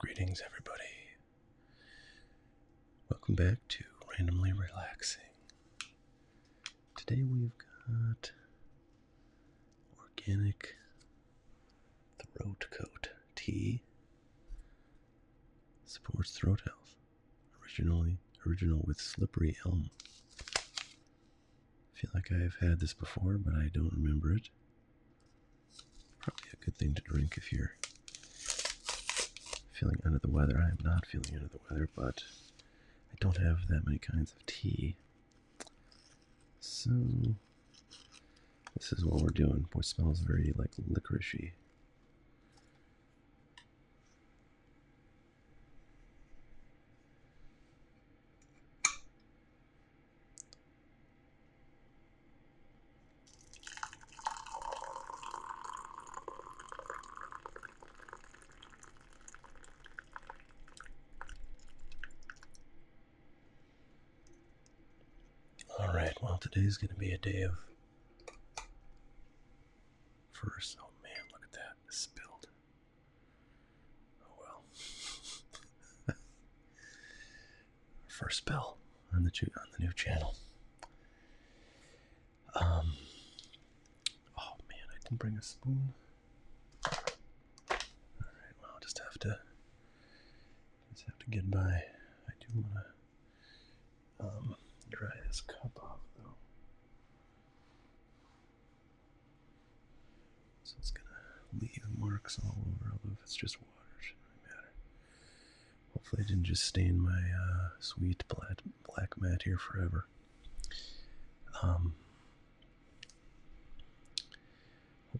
Greetings, everybody. Welcome back to Randomly Relaxing. Today we've got organic throat coat tea. Supports throat health. Original with slippery elm. I feel like I have had this before, but I don't remember it. Probably a good thing to drink if you're feeling under the weather. I am not feeling under the weather, but I don't have that many kinds of tea. So this is what we're doing. Boy, it smells very like licoricey. Alright, well, today's going to be a day of first. Oh man, look at that. It's spilled. Oh well. First spill on the new channel. Oh man, I didn't bring a spoon. Alright, well, I'll just have to get by. I do want to dry this cup off though. So it's gonna leave marks all over, although if it's just water, it shouldn't really matter. Hopefully I didn't just stain my sweet black mat here forever. Hope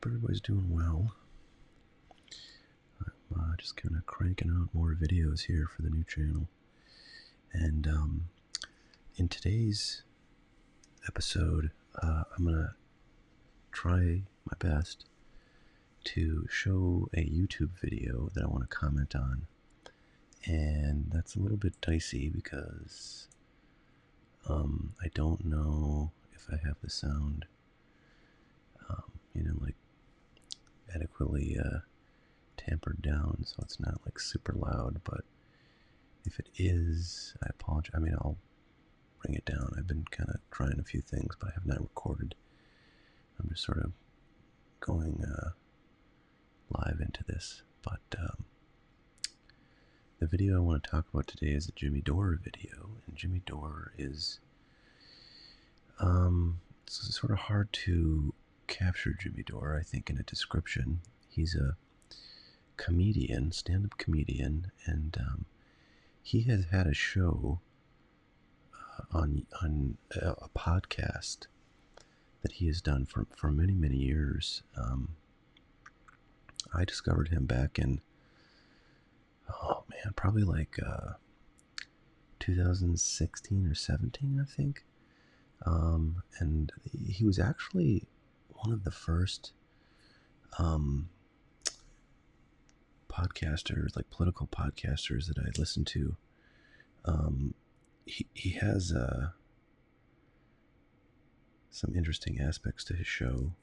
everybody's doing well. I'm just kind of cranking out more videos here for the new channel. And in today's episode, I'm going to try my best to show a YouTube video that I want to comment on. And that's a little bit dicey because I don't know if I have the sound, like adequately tampered down, so it's not like super loud. But if it is, I apologize. I mean, I'll bring it down. I've been kind of trying a few things, but I have not recorded. I'm just sort of going live into this. But the video I want to talk about today is a Jimmy Dore video, and Jimmy Dore is it's sort of hard to capture Jimmy Dore, I think, in a description. He's a comedian, stand-up comedian, and he has had a show on a podcast that he has done for many years. I discovered him back in, probably like 2016 or 17, I think. And he was actually one of the first podcasters, like political podcasters, that I listened to. He has some interesting aspects to his show.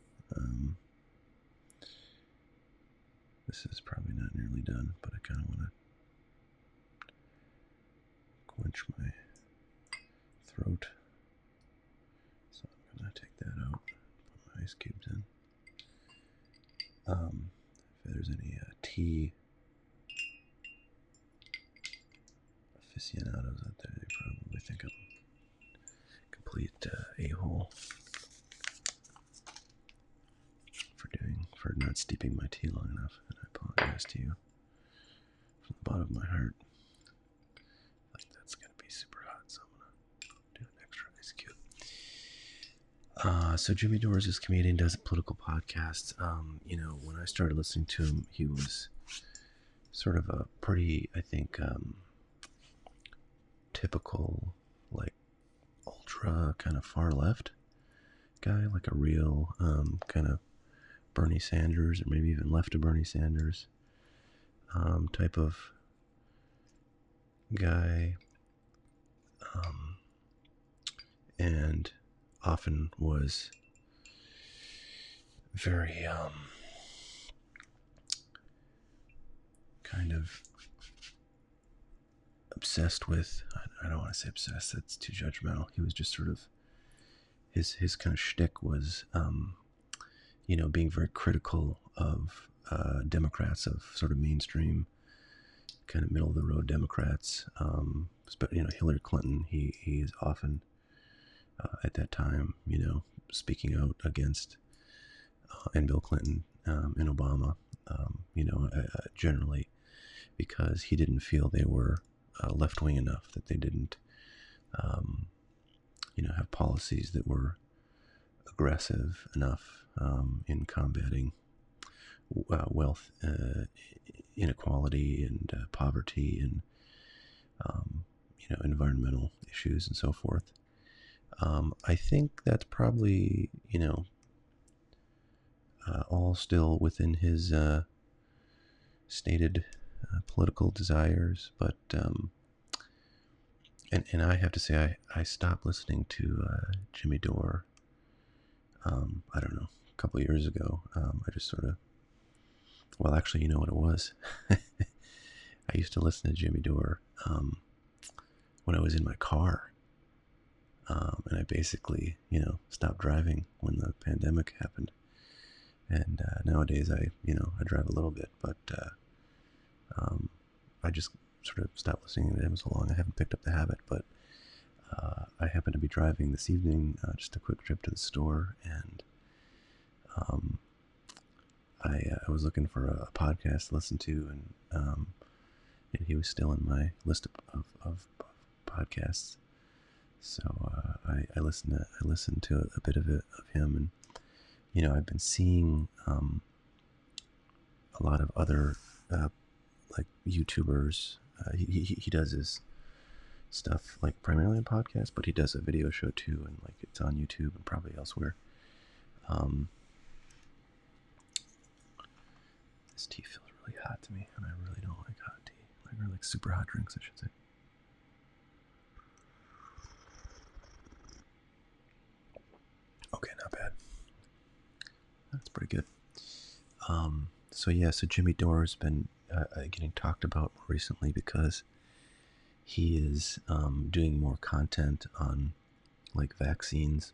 This is probably not nearly done, but I kind of want to quench my throat. So I'm going to take that out, put my ice cubes in. If there's any tea aficionados out there, they probably think I'm a complete a-hole for not steeping my tea long enough, and I apologize to you from the bottom of my heart. I think that's going to be super hot, so I'm going to do an extra ice cube. So Jimmy Dore is this comedian, does a political podcast. When I started listening to him, he was sort of a pretty, I think, typical, like, ultra kind of far left guy, like a real kind of Bernie Sanders, or maybe even left of Bernie Sanders type of guy, and often was very kind of obsessed with. I don't want to say obsessed. That's too judgmental. He was just sort of his kind of shtick was, being very critical of Democrats, of sort of mainstream, kind of middle of the road Democrats. But Hillary Clinton, he is often at that time, speaking out against, and Bill Clinton and Obama, generally because he didn't feel they were left wing enough, that they didn't, have policies that were aggressive enough in combating wealth inequality and poverty and environmental issues and so forth. I think that's probably all still within his stated political desires, but and I have to say I stopped listening to Jimmy Dore. I don't know, a couple of years ago. I just sort of, well, actually, you know what it was? I used to listen to Jimmy Dore when I was in my car. And I basically, stopped driving when the pandemic happened. And nowadays I drive a little bit, but I just sort of stopped listening to him so long. I haven't picked up the habit, but I happened to be driving this evening, just a quick trip to the store, and I was looking for a podcast to listen to, and he was still in my list of podcasts. So I listened to a bit of him, and I've been seeing a lot of other like YouTubers. He does his stuff like primarily on podcasts, but he does a video show too, and like it's on YouTube and probably elsewhere. This tea feels really hot to me, and I really don't like hot tea. Or like super hot drinks, I should say. Okay, not bad. That's pretty good. So Jimmy Dore has been getting talked about more recently because he is doing more content on like vaccines,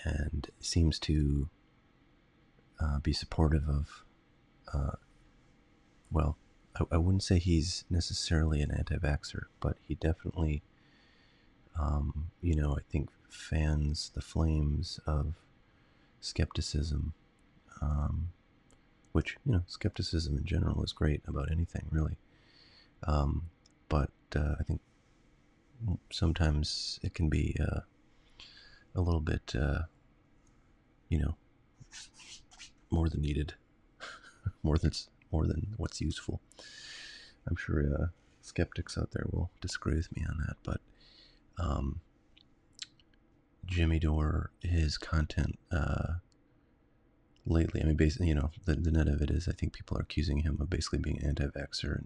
and seems to be supportive of, well, I wouldn't say he's necessarily an anti-vaxxer, but he definitely, I think fans the flames of skepticism, which, skepticism in general is great about anything, really. But I think sometimes it can be a little bit, more than needed, more than what's useful. I'm sure skeptics out there will disagree with me on that, but Jimmy Dore, his content lately, I mean, basically, the net of it is I think people are accusing him of basically being anti-vaxxer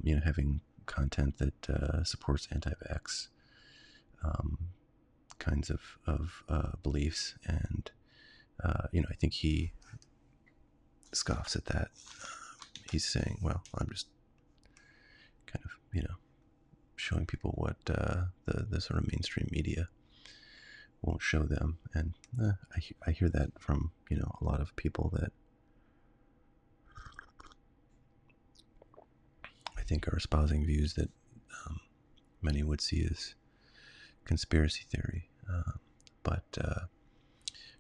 and, having content that supports anti-vax kinds of beliefs. And, I think he scoffs at that. He's saying, well, I'm just kind of, showing people what the sort of mainstream media won't show them. And I hear that from, a lot of people that I think are espousing views that many would see as conspiracy theory. But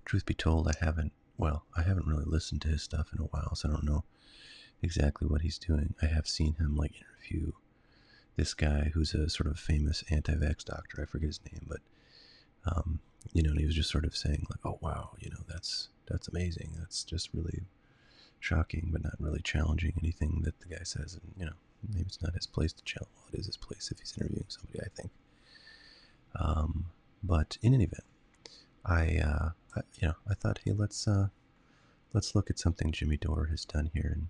truth be told, I haven't really listened to his stuff in a while, so I don't know exactly what he's doing. I have seen him like interview this guy who's a sort of famous anti-vax doctor. I forget his name, but and he was just sort of saying like, "Oh wow, that's amazing. That's just really shocking, but not really challenging anything that the guy says." And maybe it's not his place to challenge. Well, it is his place if he's interviewing somebody, I think. But in any event, I thought, hey, let's look at something Jimmy Dore has done here. And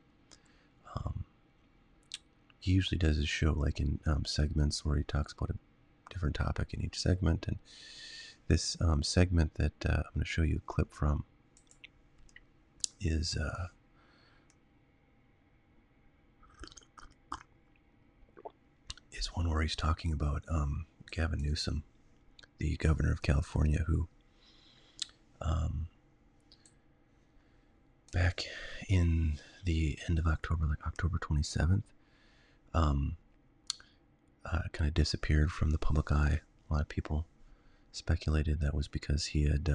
he usually does his show like in segments where he talks about a different topic in each segment. And this segment that I'm going to show you a clip from is is one where he's talking about Gavin Newsom, the governor of California, who back in the end of October, like October 27th, kind of disappeared from the public eye. A lot of people speculated that was because he had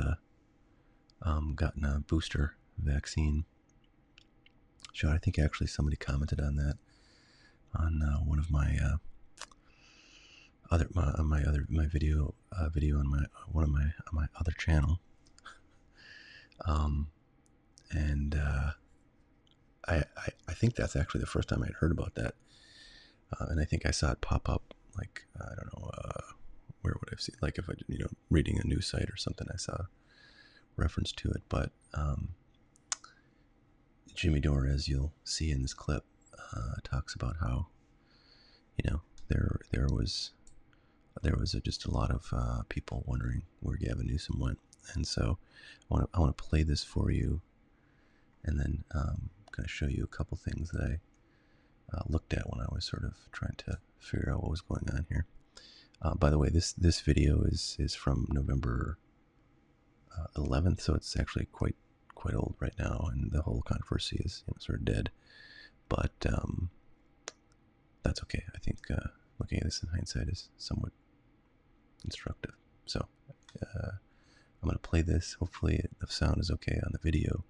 gotten a booster vaccine shot. I think actually somebody commented on that on one of my video on my other channel, and I think that's actually the first time I'd heard about that, and I think I saw it pop up, like, I don't know, where would I see, like, if I, reading a news site or something, I saw reference to it. But Jimmy Dore, as you'll see in this clip, talks about how, there was just a lot of people wondering where Gavin Newsom went, and so I want to play this for you, and then kind of show you a couple things that I looked at when I was sort of trying to figure out what was going on here. By the way, this video is from November 11th, so it's actually quite old right now, and the whole controversy is sort of dead. But that's okay. I think looking at this in hindsight is somewhat instructive. So I'm going to play this. Hopefully the sound is okay on the video,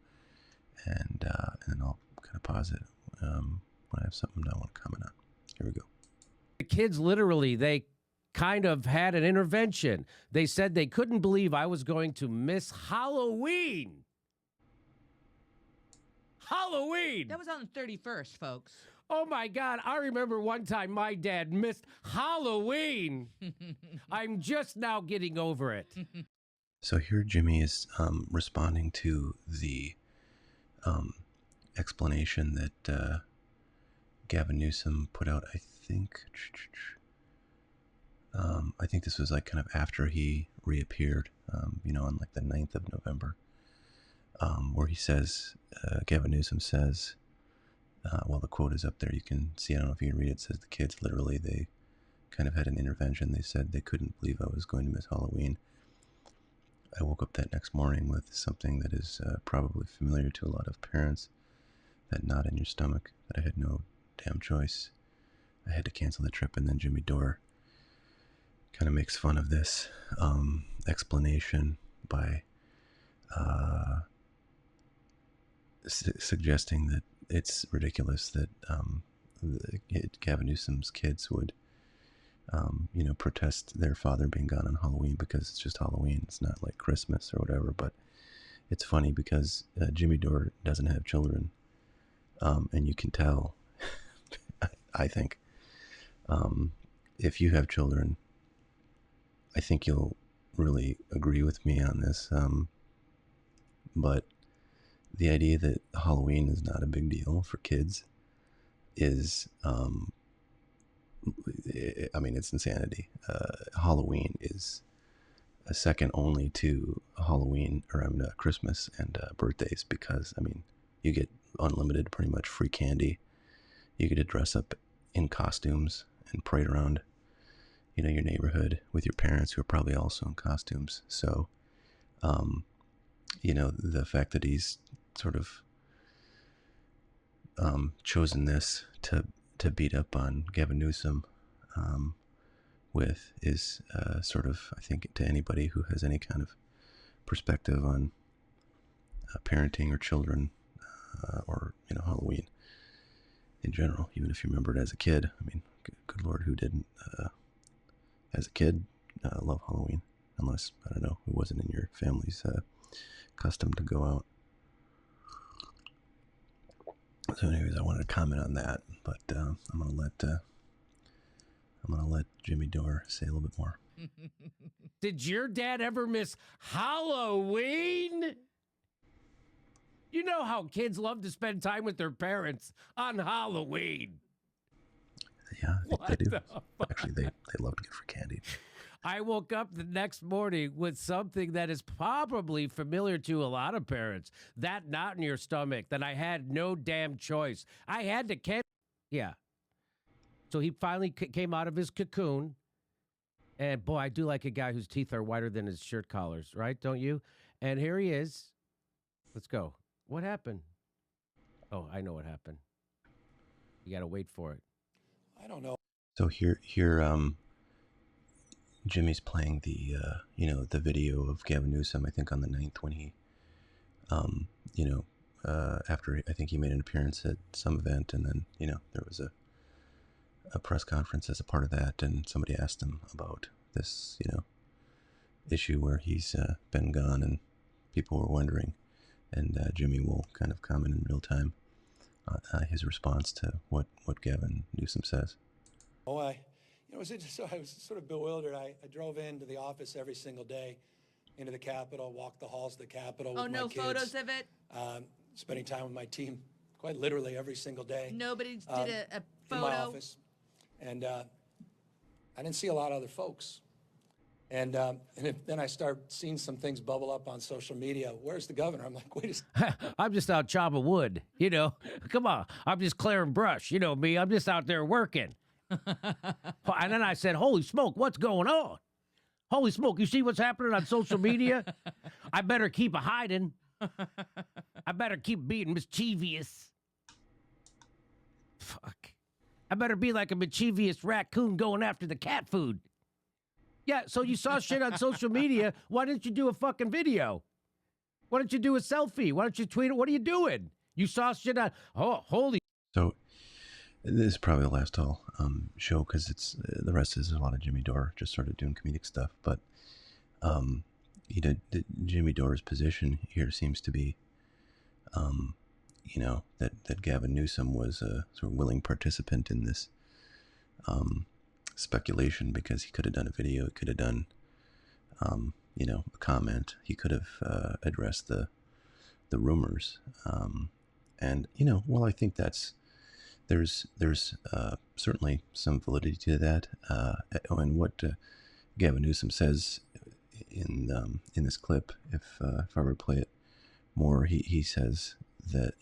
and then I'll kind of pause it when I have something I want to comment on. Here we go. The kids literally, they kind of had an intervention. They said they couldn't believe I was going to miss Halloween. Halloween! That was on the 31st, folks. Oh my God, I remember one time my dad missed Halloween. I'm just now getting over it. So here Jimmy is responding to the explanation that Gavin Newsom put out. I think this was like kind of after he reappeared, on like the 9th of November, where he says, Gavin Newsom says, well, the quote is up there. You can see, I don't know if you can read it. It says the kids, literally, they kind of had an intervention. They said they couldn't believe I was going to miss Halloween. I woke up that next morning with something that is probably familiar to a lot of parents, that knot in your stomach, that I had no damn choice. I had to cancel the trip. And then Jimmy Dore kind of makes fun of this explanation by suggesting that it's ridiculous that Gavin Newsom's kids would, protest their father being gone on Halloween because it's just Halloween. It's not like Christmas or whatever. But it's funny because Jimmy Dore doesn't have children, and you can tell, I think, if you have children, I think you'll really agree with me on this. But the idea that Halloween is not a big deal for kids is, it's insanity. Halloween is a second only to Christmas and birthdays, because, you get unlimited, pretty much free candy. You get to dress up in costumes and parade around, your neighborhood with your parents, who are probably also in costumes. So, the fact that he's sort of chosen this to beat up on Gavin Newsom with is sort of, I think, to anybody who has any kind of perspective on parenting or children, or Halloween in general, even if you remember it as a kid. Good Lord, who didn't as a kid love Halloween? Unless, I don't know, it wasn't in your family's custom to go out. So anyways, I wanted to comment on that, but I'm gonna let Jimmy Dore say a little bit more. Did your dad ever miss Halloween? You know how kids love to spend time with their parents on Halloween. Yeah, they do. Actually, they love to get free candy. I woke up the next morning with something that is probably familiar to a lot of parents. That knot in your stomach that I had no damn choice. I had to cancel. Yeah. So he finally came out of his cocoon. And boy, I do like a guy whose teeth are whiter than his shirt collars, right? Don't you? And here he is. Let's go. What happened? Oh, I know what happened. You got to wait for it. I don't know. So here, Jimmy's playing the, the video of Gavin Newsom, I think on the 9th when he, after I think he made an appearance at some event, and then, there was a press conference as a part of that, and somebody asked him about this, issue where he's been gone, and people were wondering, and Jimmy will kind of comment in real time his response to what Gavin Newsom says. Oh, I was sort of bewildered. I drove into the office every single day, into the Capitol, walked the halls of the Capitol with my kids. Oh, no photos of it? Spending time with my team, quite literally every single day. Nobody did a photo? In my office. And I didn't see a lot of other folks. And then I start seeing some things bubble up on social media. Where's the governor? I'm like, wait a second. I'm just out chopping wood, Come on. I'm just clearing brush. You know me. I'm just out there working. And then I said, holy smoke, what's going on? Holy smoke, you see what's happening on social media? I better keep hiding. I better keep being mischievous. Fuck. I better be like a mischievous raccoon going after the cat food. Yeah, so you saw shit on social media. Why didn't you do a fucking video? Why don't you do a selfie? Why don't you tweet it? What are you doing? You saw shit on... Oh, holy... So this is probably the last show, because it's the rest is a lot of Jimmy Dore just sort of doing comedic stuff. But Jimmy Dore's position here seems to be, that Gavin Newsom was a sort of willing participant in this speculation, because he could have done a video, he could have done, a comment, he could have addressed the rumors, and well, I think there's certainly some validity to that, and what Gavin Newsom says in this clip, if I were to play it more, he says that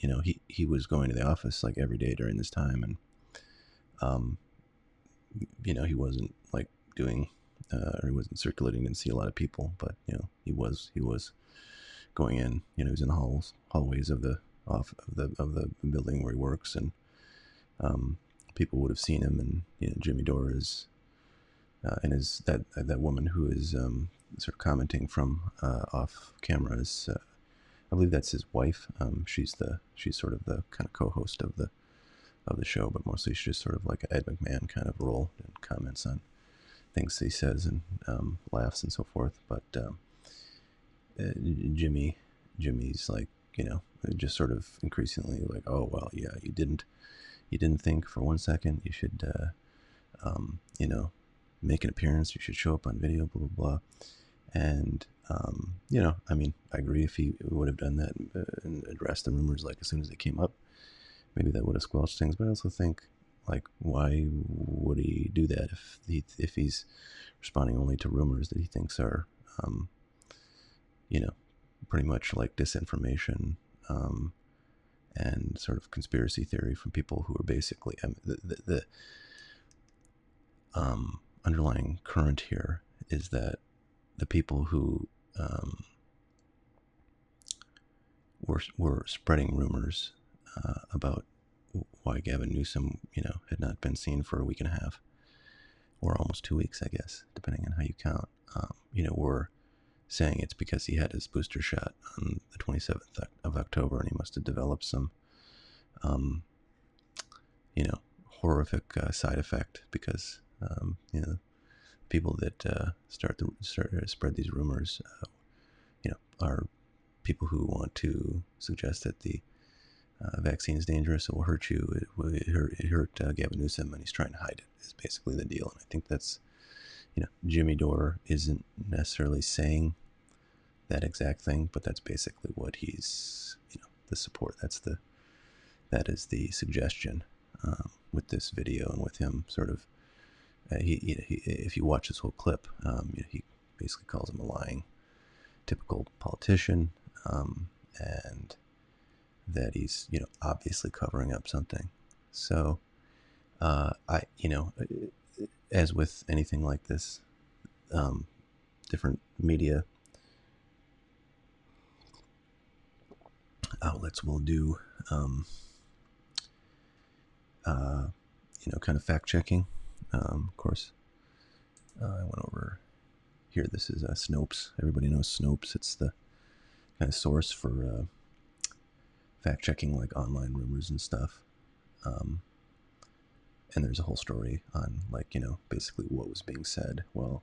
he was going to the office like every day during this time, and he wasn't like doing or he wasn't circulating, didn't see a lot of people, but he was going in, he was in the hallways of the building where he works, and people would have seen him, and Jimmy Dore is and is that woman who is sort of commenting from off camera is I believe that's his wife. She's sort of the kind of co-host of the show, but mostly she's just sort of like an Ed McMahon kind of role, and comments on things he says, and laughs and so forth. But Jimmy's like, just sort of increasingly like, oh well, yeah, you didn't think for one second you should make an appearance, you should show up on video, blah blah blah. And I mean, I agree, if he would have done that and addressed the rumors like as soon as they came up, maybe that would have squelched things. But I also think, like, why would he do that if he's responding only to rumors that he thinks are pretty much like disinformation, and sort of conspiracy theory from people who are basically, the underlying current here is that the people who were spreading rumors about why Gavin Newsom, had not been seen for a week and a half, or almost 2 weeks, I guess, depending on how you count, were saying it's because he had his booster shot on the 27th of October, and he must have developed some, horrific side effect, because, people that start to spread these rumors, are people who want to suggest that the vaccine is dangerous, it will hurt you, it hurt Gavin Newsom, and he's trying to hide it, is basically the deal. And I think that's, Jimmy Dore isn't necessarily saying that exact thing, but that's basically what he's, the support, that is the suggestion with this video, and with him sort of, if you watch this whole clip, he basically calls him a lying, typical politician, and that he's, obviously covering up something. So, as with anything like this, different media outlets will do, kind of fact checking. Of course, I went over here. This is Snopes. Everybody knows Snopes. It's the kind of source for fact checking, like online rumors and stuff. And there's a whole story on, like, basically what was being said. Well,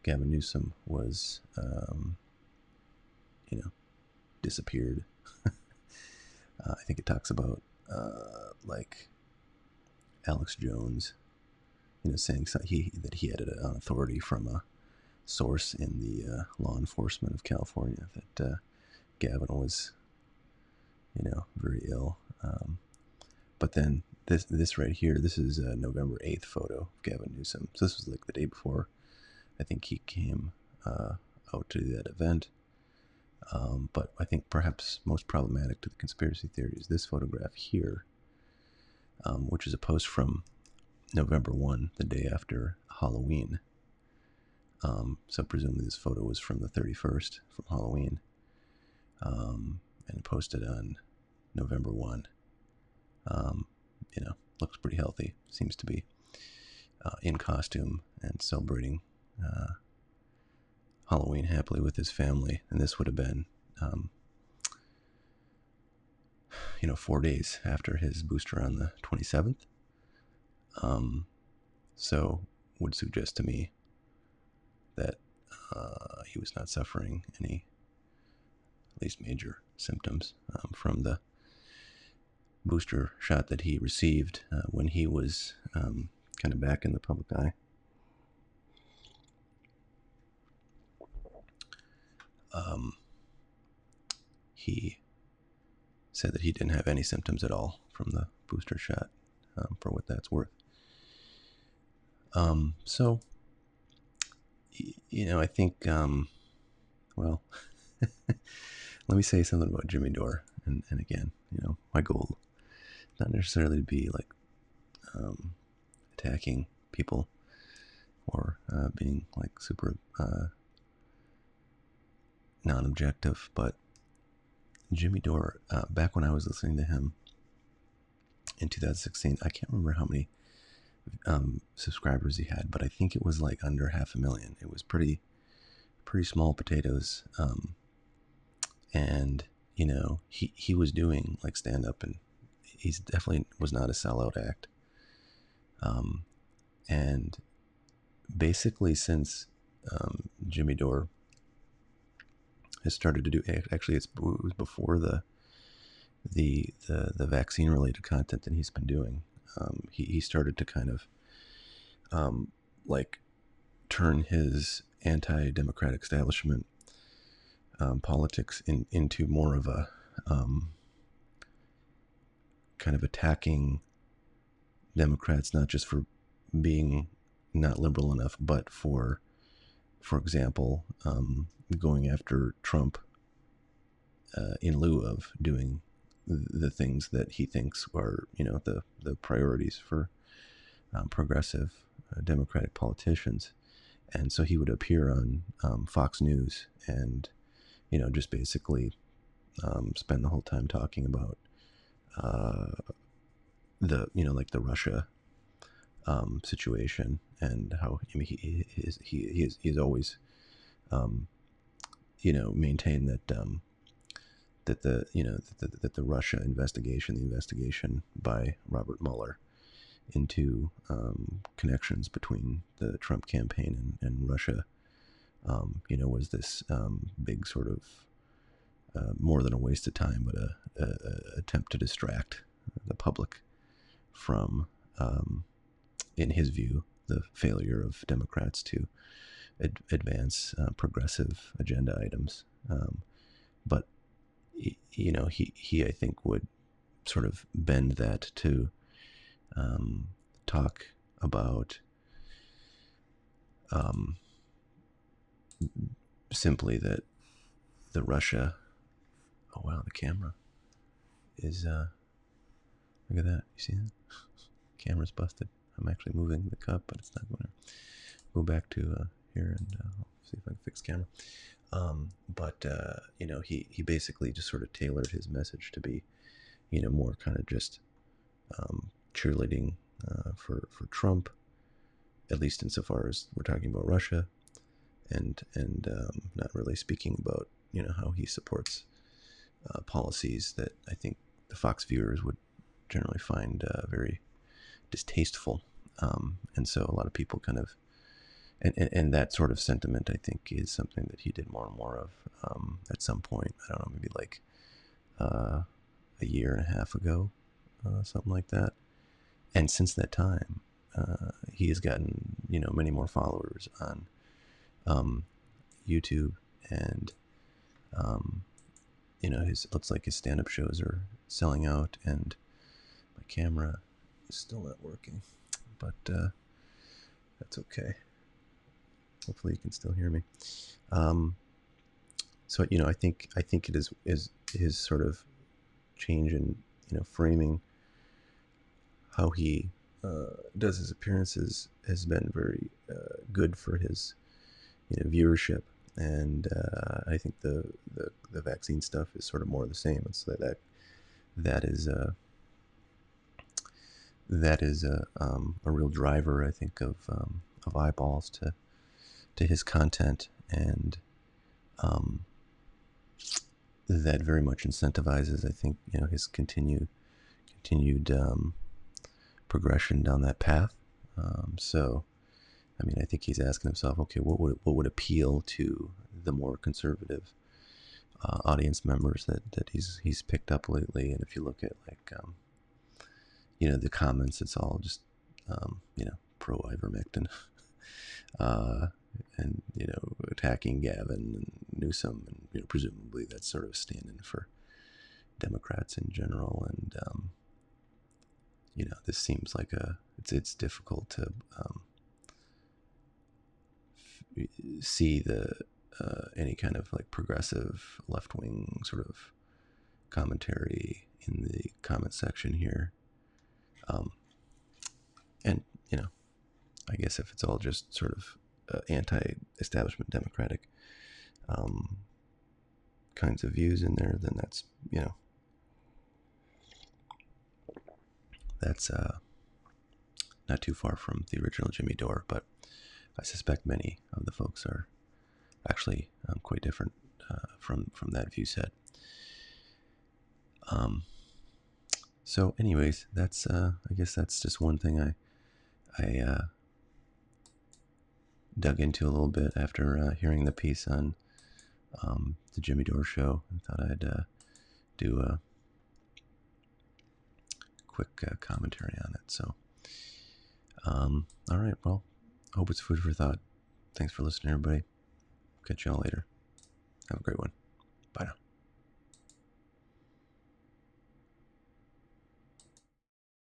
Gavin Newsom was, disappeared. I think it talks about, like, Alex Jones, saying that he had an authority from a source in the law enforcement of California that Gavin was, very ill. But then this right here, this is a November 8th photo of Gavin Newsom. So this was like the day before I think he came out to that event. But I think perhaps most problematic to the conspiracy theory is this photograph here, which is a post from November 1, the day after Halloween. So presumably this photo was from the 31st, from Halloween, and posted on November 1. Looks pretty healthy. Seems to be in costume and celebrating Halloween happily with his family. And this would have been, 4 days after his booster on the 27th. So would suggest to me that he was not suffering any, at least major symptoms from the booster shot that he received when he was kind of back in the public eye. He said that he didn't have any symptoms at all from the booster shot, for what that's worth. So, I think, well, let me say something about Jimmy Dore. And again, my goal is not necessarily to be like attacking people or being like super non-objective, but Jimmy Dore, back when I was listening to him in 2016, I can't remember how many subscribers he had, but I think it was like under 500,000. It was pretty small potatoes. And he was doing like stand up, and he's definitely was not a sellout act. And basically since Jimmy Dore has started to do, actually it was before the vaccine related content that he's been doing. He started to kind of like turn his anti-democratic establishment politics into more of a kind of attacking Democrats, not just for being not liberal enough, but for example, going after Trump in lieu of doing the things that he thinks are, the priorities for progressive Democratic politicians. And so he would appear on Fox News and, just basically spend the whole time talking about like the Russia situation, and how he's always maintained that that the Russia investigation, the investigation by Robert Mueller into connections between the Trump campaign and Russia, was this big sort of more than a waste of time, but a attempt to distract the public from, in his view, the failure of Democrats to advance progressive agenda items. But he I think would sort of bend that to talk about simply that the Russia. Oh wow, the camera is look at that. You see that? camera's busted. I'm actually moving the cup, but it's not going to go back to here, and I'll see if I can fix camera. But he basically just sort of tailored his message to be, more kind of just cheerleading for Trump, at least insofar as we're talking about Russia, and not really speaking about how he supports policies that I think the Fox viewers would generally find very distasteful, and so a lot of people kind of, and that sort of sentiment I think is something that he did more and more of at some point. I don't know, maybe like a year and a half ago, something like that. And since that time, he has gotten many more followers on YouTube, and his looks like his stand-up shows are selling out, and my camera is still not working, but that's okay. Hopefully you can still hear me. So I think it is his sort of change in framing how he does his appearances has been very good for his viewership, and I think the vaccine stuff is sort of more of the same. It's that is a real driver, I think, of eyeballs to his content, and that very much incentivizes, I think, his continued progression down that path. So, I mean, I think he's asking himself, okay, what would appeal to the more conservative audience members that he's picked up lately? And if you look at the comments, it's all just pro ivermectin, and attacking Gavin Newsom, and presumably that's sort of standing for Democrats in general. And this seems like it's difficult to see the any kind of like progressive left-wing sort of commentary in the comment section here, and I guess if it's all just sort of anti-establishment Democratic kinds of views in there, then that's not too far from the original Jimmy Dore, but I suspect many of the folks are actually quite different from that view set. So anyways, that's I guess that's just one thing I dug into a little bit after hearing the piece on the Jimmy Dore show, and thought I'd do a quick commentary on it. So all right, well, I hope it's food for thought. Thanks for listening, everybody. Catch y'all later. Have a great one. Bye now.